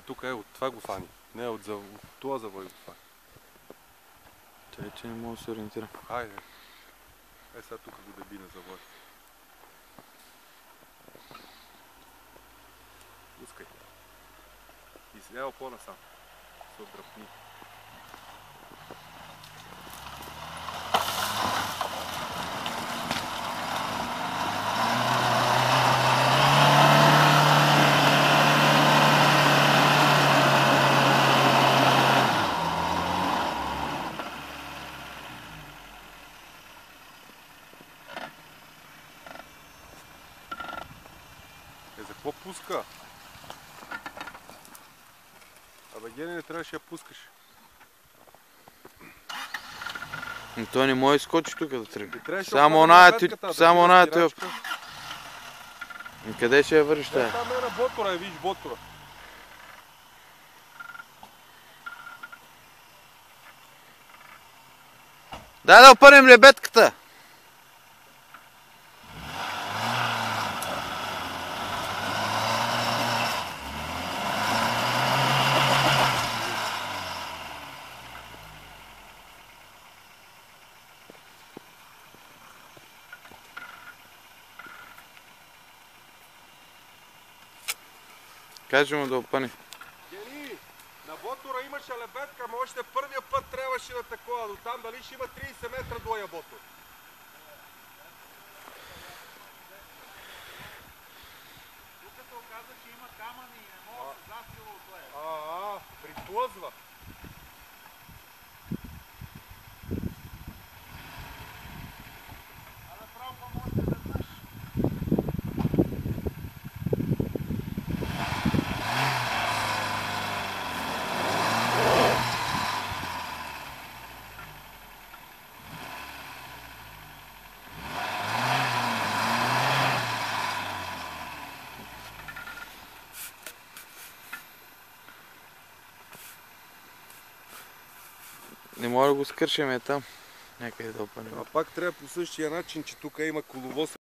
Е, тук е, от това го фани. Не, от това завой го фани. Чай, че не мога да се ориентирам. Хайде. Е, сега тук го деби на завой. Пускай. И сега по-насам. Се отдръпни. Е, за какво пуска? Абе, Гени, не трябваше да пускаш. Но той не може да скочи тук да тръгне. Само оная тъп. Къде ще я вършиш тая? Там е на ботора, виж ботора. Дай да опънем лебедката! Кажи му да опъне. Гени, на ботора имаше лебедка, но още първия път трябваше да такова. До там дали ще има 30 метра до я ботор. Тук се оказа, че има камъни и не мога да се засила от лея. Приплъзва. Абе, право помогте веднъж. Не може да го скършим там. Някъде да опънем. А пак трябва по същия начин, че тук има коловоз.